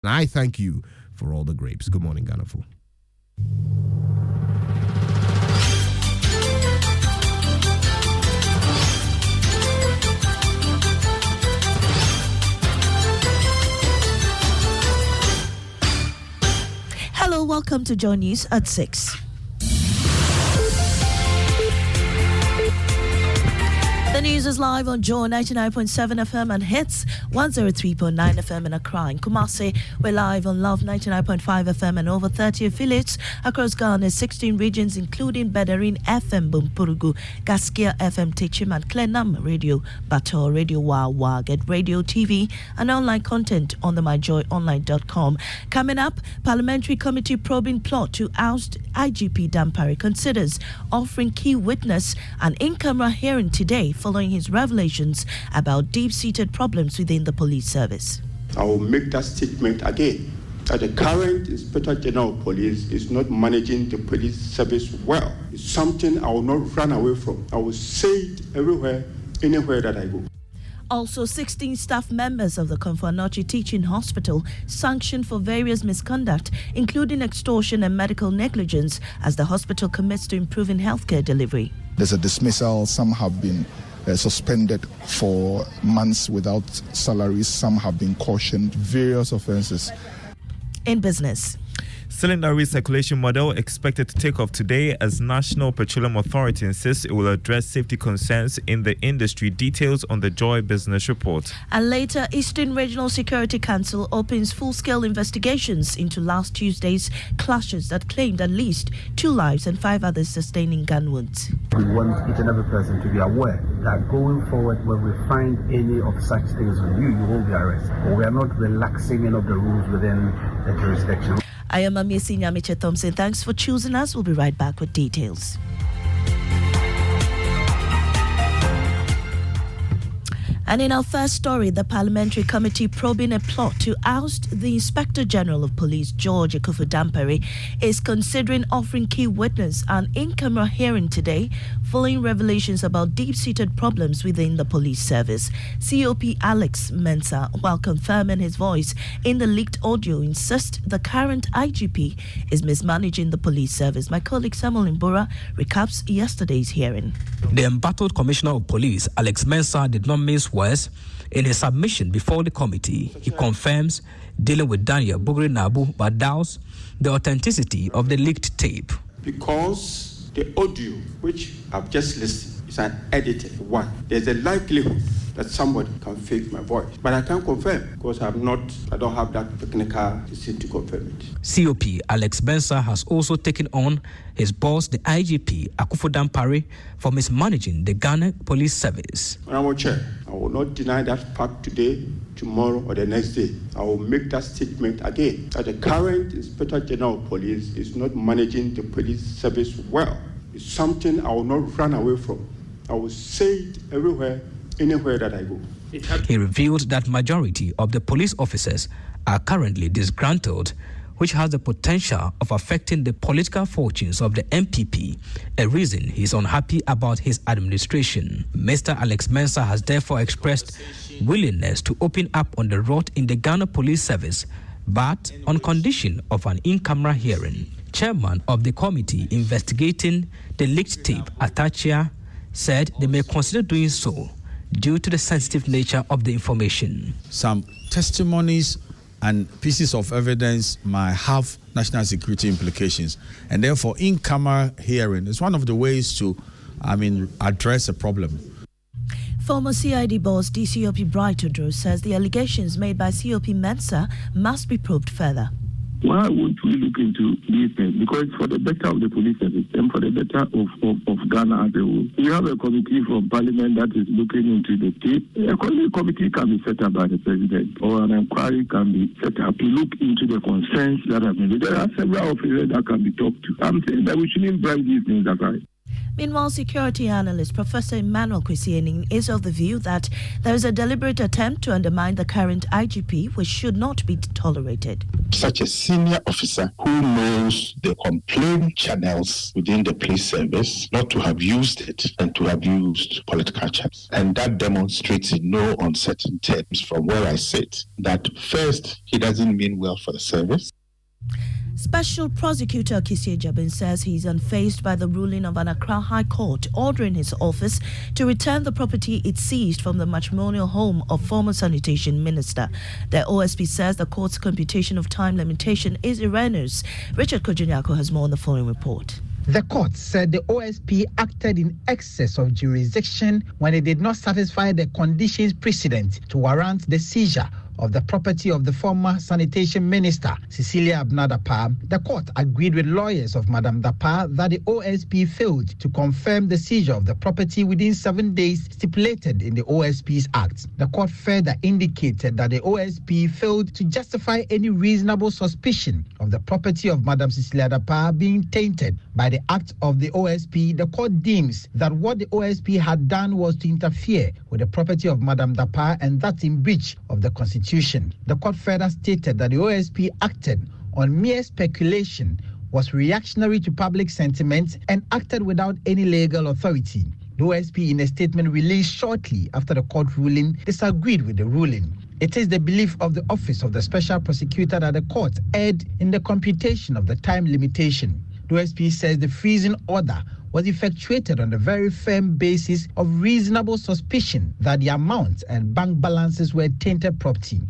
And I thank you for all the grapes. Good morning, Ganafo. Hello, welcome to Joy News at 6. The news is live on Joy 99.7 FM and Hits 103.9 FM in Accra. In Kumasi, we're live on Love 99.5 FM and over 30 affiliates across Ghana's 16 regions, including Bedarin FM, Bumpurugu, Gaskia FM, Tichim, and Klenam Radio, Bato Radio Wawa, Get Radio TV, and online content on the myjoyonline.com. Coming up, Parliamentary Committee probing plot to oust IGP Dampare considers offering key witness an in-camera hearing today following his revelations about deep-seated problems within the police service. I will make that statement again, that the current Inspector General of Police is not managing the police service well. It's something I will not run away from. I will say it everywhere, anywhere that I go. Also, 16 staff members of the Akuffo-Dampare Teaching Hospital sanctioned for various misconduct, including extortion and medical negligence, as the hospital commits to improving healthcare delivery. There's a dismissal. Some have been suspended for months without salaries. Some have been cautioned. Various offenses. In business. Cylinder recirculation model expected to take off today as National Petroleum Authority insists it will address safety concerns in the industry. Details on the Joy Business Report. And later, Eastern Regional Security Council opens full-scale investigations into last Tuesday's clashes that claimed at least 2 lives and 5 others sustaining gun wounds. We want each and every person to be aware that going forward, when we find any of such things with you will be arrested. We are not relaxing any of the rules within the jurisdiction. I am Amiesi Nyamiche Thompson. Thanks for choosing us. We'll be right back with details. And in our first story, the Parliamentary Committee probing a plot to oust the Inspector General of Police, George Akuffo-Dampare, is considering offering key witness an in-camera hearing today following revelations about deep-seated problems within the police service. COP Alex Mensah, while confirming his voice in the leaked audio, insists the current IGP is mismanaging the police service. My colleague Samuel Imbura recaps yesterday's hearing. The embattled Commissioner of Police, Alex Mensah, did not mince words. In his submission before the committee, he confirms dealing with Daniel Bugri Nabu, but doubts the authenticity of the leaked tape. Because the audio which I've just listened is an edited one, there's a likelihood that somebody can fake my voice. But I can't confirm because I don't have that technical thing to confirm it. COP Alex Mensah has also taken on his boss, the IGP, Akuffo-Dampare, for mismanaging the Ghana Police Service. Honorable Chair, I will not deny that fact today, tomorrow, or the next day. I will make that statement again, that the current Inspector General of Police is not managing the police service well. It's something I will not run away from. I will say it everywhere, anywhere that I go. He revealed that majority of the police officers are currently disgruntled, which has the potential of affecting the political fortunes of the MPP, a reason he's unhappy about his administration. Mr. Alex Mensah has therefore expressed willingness to open up on the rot in the Ghana Police Service, but on condition of an in-camera hearing. Chairman of the committee investigating the leaked tape, Atachia, said they may consider doing so due to the sensitive nature of the information. Some testimonies and pieces of evidence might have national security implications, and therefore in-camera hearing is one of the ways to, address a problem. Former CID boss DCOP Bright Odro says the allegations made by COP Mensah must be probed further. Why won't we look into these things? Because for the better of the police service and for the better of Ghana as a whole. We have a committee from Parliament that is looking into the tape. A committee can be set up by the President, or an inquiry can be set up to look into the concerns that have been. There are several officers that can be talked to. I'm saying that we shouldn't bribe these things, right? Meanwhile, security analyst Professor Emmanuel Kwesiening is of the view that there is a deliberate attempt to undermine the current IGP, which should not be tolerated. Such a senior officer who knows the complaint channels within the police service, not to have used it and to have used political channels. And that demonstrates in no uncertain terms from where I sit that first, he doesn't mean well for the service. Special Prosecutor Kissie Jabin says he's unfazed by the ruling of an Accra High Court ordering his office to return the property it seized from the matrimonial home of former Sanitation Minister. The OSP says the court's computation of time limitation is erroneous. Richard Kojunyako has more on the following report. The court said the OSP acted in excess of jurisdiction when it did not satisfy the conditions precedent to warrant the seizure of the property of the former Sanitation Minister, Cecilia Abna-Dapaah. The court agreed with lawyers of Madam Dapaah that the OSP failed to confirm the seizure of the property within 7 days stipulated in the OSP's Act. The court further indicated that the OSP failed to justify any reasonable suspicion of the property of Madam Cecilia Dapaah being tainted by the act of the OSP. The court deems that what the OSP had done was to interfere with the property of Madam Dapaah, and that's in breach of the Constitution. The court further stated that the OSP acted on mere speculation, was reactionary to public sentiment, and acted without any legal authority. The OSP, in a statement released shortly after the court ruling, disagreed with the ruling. It is the belief of the Office of the Special Prosecutor that the court erred in the computation of the time limitation. The OSP says the freezing order was effectuated on the very firm basis of reasonable suspicion that the amount and bank balances were tainted property.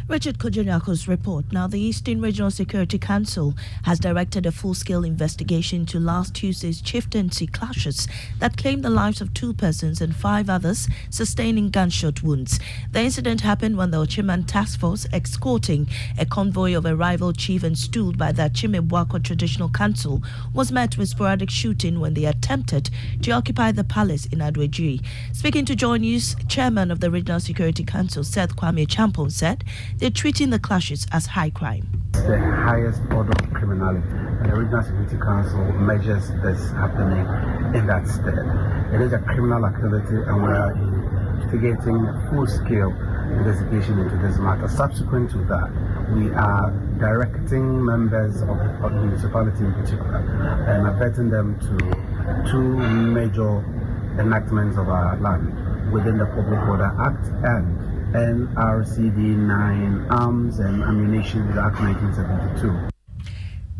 Richard Kojonyako's report. Now, the Eastern Regional Security Council has directed a full-scale investigation to last Tuesday's chieftaincy clashes that claimed the lives of 2 persons and 5 others sustaining gunshot wounds. The incident happened when the Ochiman Task Force, escorting a convoy of a rival chief and stewed by the Achimebwako Traditional Council, was met with sporadic shooting when they attempted to occupy the palace in Adwejiri. Speaking to Joy News, Chairman of the Regional Security Council, Seth Kwame Champon, said they're treating the clashes as high crime. The highest order of criminality, and the Regional Security Council measures this happening in that state. It is a criminal activity, and we are instigating a full-scale investigation into this matter. Subsequent to that, we are directing members of the municipality in particular and averting them to 2 major enactments of our land within the Public Order Act and NRCD 9 Arms and Ammunition Act 1972.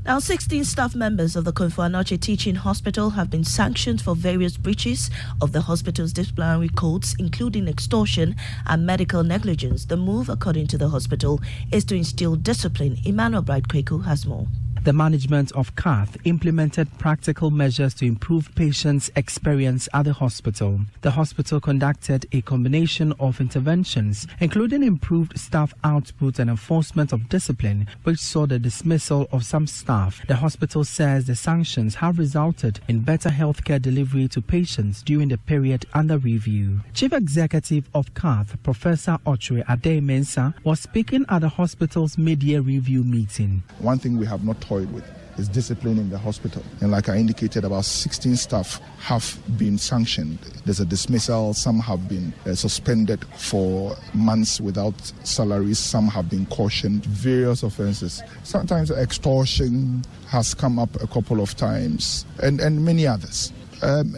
Now, 16 staff members of the Akuffo-Dampare Teaching Hospital have been sanctioned for various breaches of the hospital's disciplinary codes, including extortion and medical negligence. The move, according to the hospital, is to instill discipline. Emmanuel Bright-Kweku has more. The management of CATH implemented practical measures to improve patients' experience at the hospital. The hospital conducted a combination of interventions, including improved staff output and enforcement of discipline, which saw the dismissal of some staff. The hospital says the sanctions have resulted in better healthcare delivery to patients during the period under review. Chief Executive of CATH, Professor George Alex Mensah, was speaking at the hospital's mid-year review meeting. One thing we have not toyed with is discipline in the hospital. And like I indicated, about 16 staff have been sanctioned. There's a dismissal. Some have been suspended for months without salaries. Some have been cautioned. Various offenses. Sometimes extortion has come up a couple of times, and many others.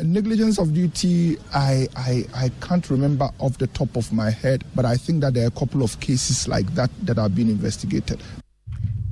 Negligence of duty, I can't remember off the top of my head, but I think that there are a couple of cases like that are being investigated.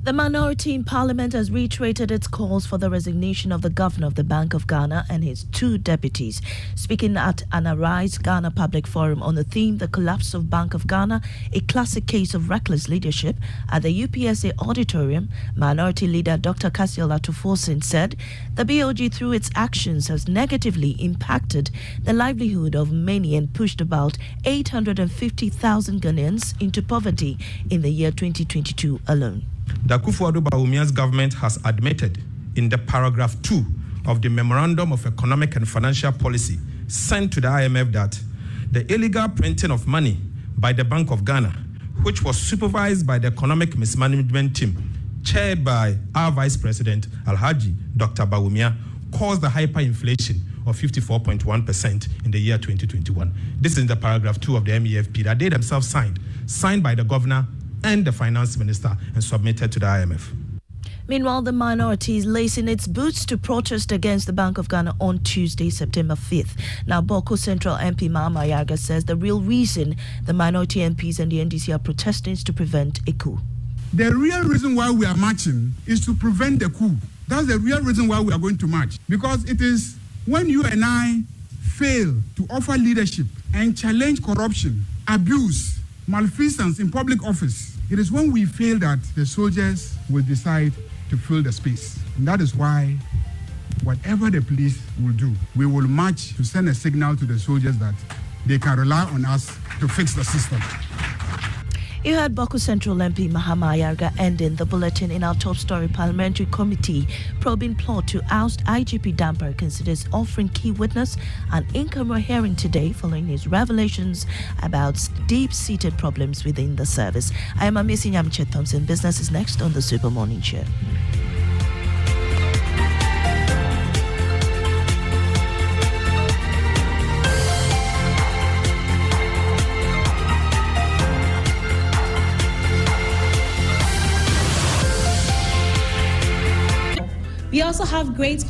The minority in Parliament has reiterated its calls for the resignation of the Governor of the Bank of Ghana and his 2 deputies. Speaking at an Arise Ghana Public Forum on the theme, The Collapse of Bank of Ghana, a classic case of reckless leadership, at the UPSA Auditorium, Minority Leader Dr. Cassiel Atufosin said the BOG through its actions has negatively impacted the livelihood of many and pushed about 850,000 Ghanaians into poverty in the year 2022 alone. The Akuffo-Dampare's government has admitted in the paragraph 2 of the Memorandum of Economic and Financial Policy sent to the IMF that the illegal printing of money by the Bank of Ghana, which was supervised by the Economic Mismanagement Team, chaired by our Vice President Alhaji Dr. Bawumia, caused the hyperinflation of 54.1% in the year 2021. This is in the paragraph 2 of the MEFP that they themselves signed by the governor and the finance minister and submitted to the IMF. Meanwhile, the minority is lacing its boots to protest against the Bank of Ghana on Tuesday, September 5th. Now, Boko Central MP Mahama Yarga says the real reason the minority MPs and the NDC are protesting is to prevent a coup. The real reason why we are marching is to prevent the coup. That's the real reason why we are going to march. Because it is when you and I fail to offer leadership and challenge corruption, abuse, malfeasance in public office, it is when we fail that the soldiers will decide to fill the space. And that is why whatever the police will do, we will march to send a signal to the soldiers that they can rely on us to fix the system. You heard Boko Central MP Mahama Yarga ending the bulletin. In our top story, Parliamentary Committee probing plot to oust IGP Dampare considers offering key witness an in-camera hearing today following his revelations about deep-seated problems within the service. I am Amisi Nyamche Thompson. Business is next on the Super Morning Show. We also have great